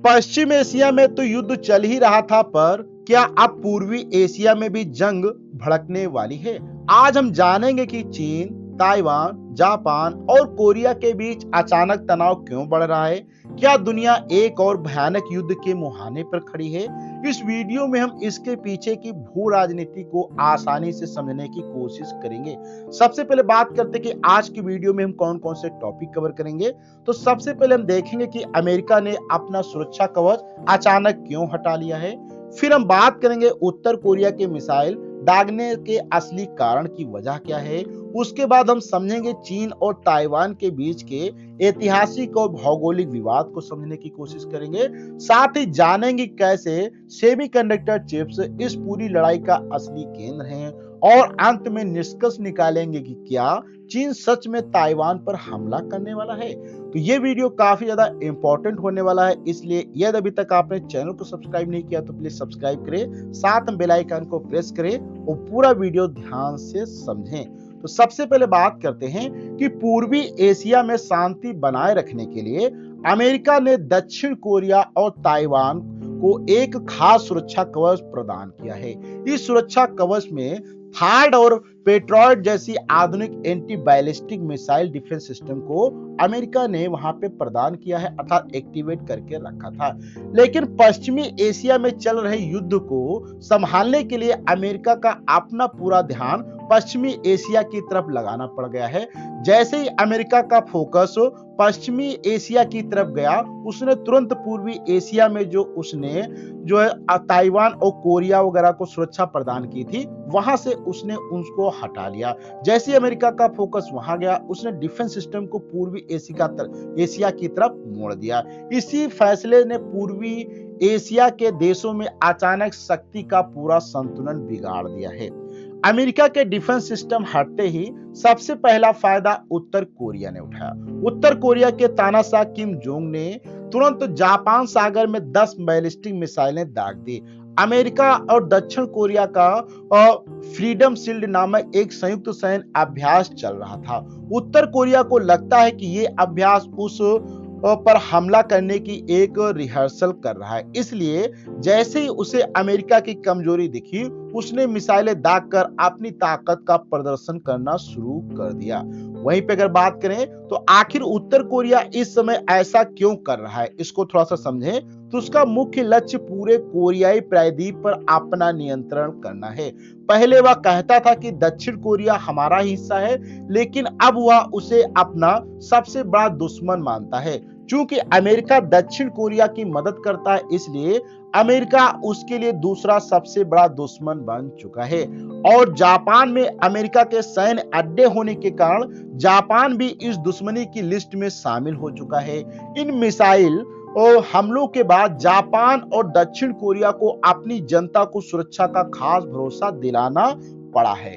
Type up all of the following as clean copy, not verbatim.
पश्चिम Asia में तो युद्ध चल ही रहा था, पर क्या अब पूर्वी एशिया में भी जंग भड़कने वाली है? आज हम जानेंगे कि चीन, ताइवान, जापान और कोरिया के बीच अचानक तनाव क्यों बढ़ रहा है। क्या दुनिया एक और भयानक युद्ध के मुहाने पर खड़ी है? इस वीडियो में हम इसके पीछे की भू राजनीति को आसानी से समझने की कोशिश करेंगे। सबसे पहले बात करते हैं कि आज की वीडियो में हम कौन कौन से टॉपिक कवर करेंगे। तो सबसे पहले हम देखेंगे कि अमेरिका ने अपना सुरक्षा कवच अचानक क्यों हटा लिया है। फिर हम बात करेंगे उत्तर कोरिया के मिसाइल दागने के असली कारण की वजह क्या है। उसके बाद हम समझेंगे चीन और ताइवान के बीच के ऐतिहासिक और भौगोलिक विवाद को समझने की कोशिश करेंगे। साथ ही जानेंगे कैसे सेमीकंडक्टर चिप्स इस पूरी लड़ाई का असली केंद्र हैं। और अंत में निष्कर्ष निकालेंगे कि क्या चीन सच में ताइवान पर हमला करने वाला है। तो ये वीडियो काफी ज्यादा इंपॉर्टेंट होने वाला है, इसलिए यदि अभी तक आपने चैनल को सब्सक्राइब नहीं किया तो प्लीज सब्सक्राइब करें, साथ में बेल आइकन को प्रेस करें और पूरा वीडियो ध्यान से समझें। तो सबसे पहले बात करते हैं कि पूर्वी एशिया में शांति बनाए रखने के लिए अमेरिका ने दक्षिण कोरिया और ताइवान को एक खास सुरक्षा कवच प्रदान किया है। इस सुरक्षा कवच में थार्ड और पेट्रियट जैसी आधुनिक anti ballistic missile defence system को अमेरिका ने वहां पे प्रदान किया है, अर्थात एक्टिवेट करके रखा था। लेकिन पश्चिमी एशिया में चल रहे युद्ध को संभालने के लिए अमेरिका का अपना पूरा ध्यान पश्चिमी एशिया की तरफ लगाना पड़ गया है। जैसे ही अमेरिका का फोकस पश्चिमी एशिया की तरफ गया, उसने तुरंत पूर्वी एशिया में जो है ताइवान और कोरिया वगैरह को सुरक्षा प्रदान की थी, वहां से उसने उसको हटा लिया। जैसे ही अमेरिका का फोकस वहां गया, उसने डिफेंस सिस्टम को पूर्वी एशिया की तरफ मोड़ दिया। इसी फैसले ने पूर्वी एशिया के देशों में अचानक शक्ति का पूरा संतुलन बिगाड़ दिया है। अमेरिका के डिफेंस सिस्टम हटते ही सबसे पहला फायदा उत्तर कोरिया ने उठाया। उत्तर कोरिया के तानाशाह किम जोंग ने तुरंत जापान सागर में 10 बैलिस्टिक मिसाइलें दाग दी। अमेरिका और दक्षिण कोरिया का फ्रीडम शील्ड नामक एक संयुक्त सैन्य अभ्यास चल रहा था। उत्तर कोरिया को लगता है कि ये अभ्यास उस पर हमला करने की एक रिहर्सल कर रहा है, इसलिए जैसे ही उसे अमेरिका की कमजोरी दिखी, उसने मिसाइलें दागकर अपनी ताकत का प्रदर्शन करना शुरू कर दिया। वहीं पे अगर बात करें तो आखिर उत्तर कोरिया इस समय ऐसा क्यों कर रहा है, इसको थोड़ा सा समझें। तो उसका मुख्य लक्ष्य पूरे कोरियाई प्रायद्वीप पर अपना नियंत्रण करना है। पहले वह कहता था कि दक्षिण कोरिया हमारा हिस्सा है, लेकिन अब वह उसे अपना सबसे बड़ा दुश्मन मानता है। चूंकि अमेरिका दक्षिण कोरिया की मदद करता है, इसलिए अमेरिका उसके लिए दूसरा सबसे बड़ा दुश्मन बन चुका है। और जापान में अमेरिका के सैन्य अड्डे होने के कारण जापान भी इस दुश्मनी की लिस्ट में शामिल हो चुका है। इन मिसाइल और हमलों के बाद जापान और दक्षिण कोरिया को अपनी जनता को सुरक्षा का खास भरोसा दिलाना पड़ा है।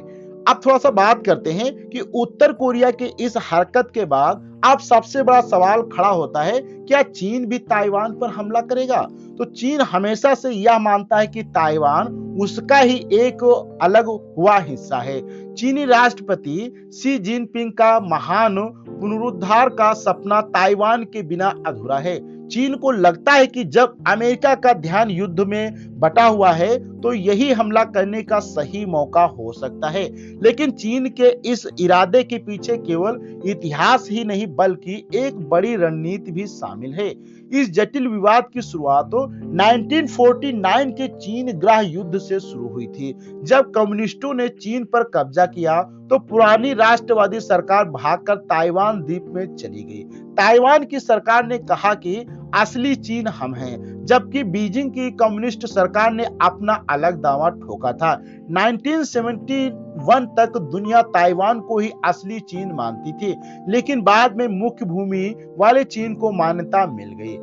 अब थोड़ा सा बात करते हैं कि उत्तर कोरिया के इस हरकत के बाद अब सबसे बड़ा सवाल खड़ा होता है, क्या चीन भी ताइवान पर हमला करेगा? तो चीन हमेशा से यह मानता है कि ताइवान उसका ही एक अलग हुआ हिस्सा है। चीनी राष्ट्रपति शी जिनपिंग का महान पुनरुद्धार का सपना ताइवान के बिना अधूरा है। चीन को लगता है कि जब अमेरिका का ध्यान युद्ध में बटा हुआ है, तो यही हमला करने का सही मौका हो सकता है। लेकिन चीन के इस इरादे के पीछे केवल इतिहास ही नहीं बल्कि एक बड़ी रणनीति भी शामिल है। इस जटिल विवाद की शुरुआत 1949 के चीन गृह युद्ध से शुरू हुई थी। जब कम्युनिस्टों ने चीन पर कब्जा किया, तो पुरानी राष्ट्रवादी सरकार भागकर ताइवान द्वीप में चली गई। ताइवान की सरकार ने कहा कि असली चीन हम हैं, जबकि बीजिंग की कम्युनिस्ट सरकार ने अपना अलग दावा ठोका था। 1971 तक दुनिया ताइवान को ही असली चीन मानती थी, लेकिन बाद में मुख्य भूमि वाले चीन को मान्यता मिल गई।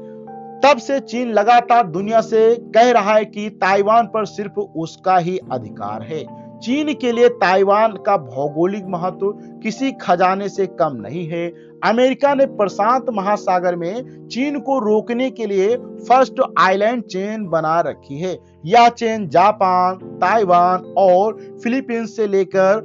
तब से चीन लगातार दुनिया से कह रहा है कि ताइवान पर सिर्फ उसका ही अधिकार है। चीन के लिए ताइवान का भौगोलिक महत्व किसी खजाने से कम नहीं है। अमेरिका ने प्रशांत महासागर में चीन को रोकने के लिए फर्स्ट आइलैंड चेन बना रखी है। यह चेन जापान, ताइवान और फिलीपींस से लेकर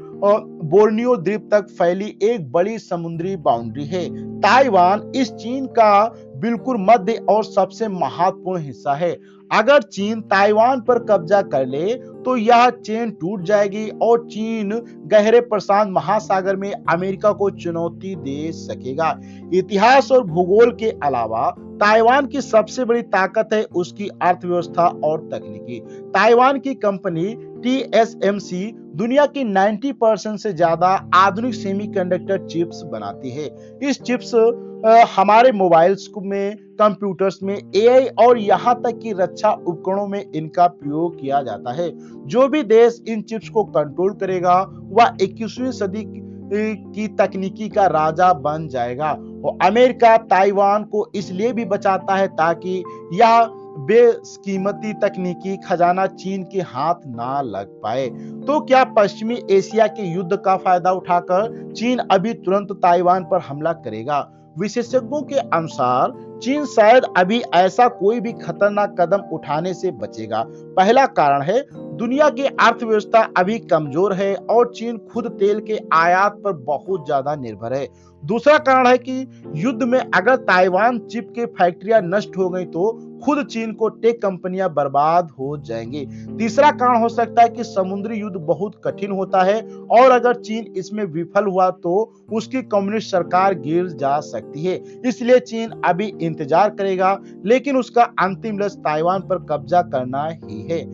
बोर्नियो द्वीप तक फैली एक बड़ी समुद्री बाउंड्री है। ताइवान इस चीन का बिल्कुल मध्य और सबसे महत्वपूर्ण हिस्सा है। अगर चीन ताइवान पर कब्जा कर ले तो यह चेन टूट जाएगी और चीन गहरे प्रशांत महासागर में अमेरिका को चुनौती दे सकेगा। इतिहास और भूगोल के अलावा ताइवान की सबसे बड़ी ताकत है उसकी अर्थव्यवस्था और तकनीकी। ताइवान की कंपनी TSMC दुनिया की 90% से ज्यादा आधुनिक सेमीकंडक्टर चिप्स बनाती है। इस चिप्स हमारे मोबाइल्स में, कंप्यूटर्स में, AI और यहाँ तक कि रक्षा उपकरणों में इनका प्रयोग किया जाता है। जो भी देश इन चिप्स को कंट्रोल करेगा वह 21वीं सदी की तकनीकी का राजा बन जाएगा। और अमेरिका ताइवान को इसलिए भी बचाता है ताकि यह बेकीमती तकनीकी खजाना चीन के हाथ ना लग पाए। तो क्या पश्चिमी एशिया के युद्ध का फायदा उठाकर चीन अभी तुरंत ताइवान पर हमला करेगा? विशेषज्ञों के अनुसार चीन शायद अभी ऐसा कोई भी खतरनाक कदम उठाने से बचेगा। पहला कारण है दुनिया की अर्थव्यवस्था अभी कमजोर है और चीन खुद तेल के आयात पर बहुत ज्यादा निर्भर है। दूसरा कारण है कि युद्ध में अगर ताइवान चिप के फैक्ट्रियां नष्ट हो गई तो खुद चीन को टेक कंपनियां बर्बाद हो जाएंगी। तीसरा कारण हो सकता है कि समुद्री युद्ध बहुत कठिन होता है और अगर चीन इसमें विफल हुआ तो उसकी कम्युनिस्ट सरकार गिर जा सकती है। इसलिए चीन अभी इंतजार करेगा, लेकिन उसका अंतिम लक्ष्य ताइवान पर कब्जा करना ही है।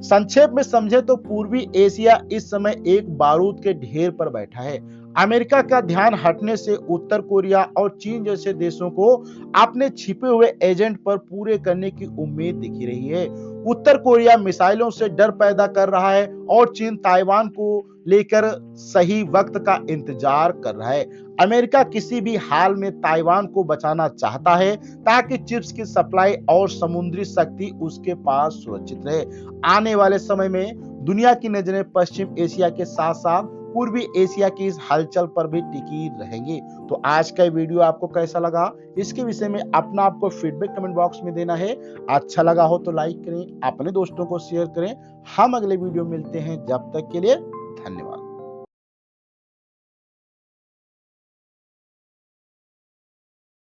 संक्षेप में समझे तो पूर्वी एशिया इस समय एक बारूद के ढेर पर बैठा है। अमेरिका का ध्यान हटने से उत्तर कोरिया और चीन जैसे देशों को अपने छिपे हुए एजेंट पर पूरे करने की उम्मीद दिख रही है। उत्तर कोरिया मिसाइलों से डर पैदा कर रहा है और चीन ताइवान को लेकर सही वक्त का इंतजार कर रहा है। अमेरिका किसी भी हाल में ताइवान को बचाना चाहता है ताकि चिप्स की सप्लाई और समुद्री शक्ति उसके पास सुरक्षित रहे। आने वाले समय में दुनिया की नजरें पश्चिम एशिया के साथ साथ पूर्वी एशिया की इस हलचल पर भी टिकी रहेंगी। तो आज का वीडियो आपको कैसा लगा, इसके विषय में अपना आपको फीडबैक कमेंट बॉक्स में देना है। अच्छा लगा हो तो लाइक करें, अपने दोस्तों को शेयर करें। हम अगले वीडियो मिलते हैं, जब तक के लिए धन्यवाद।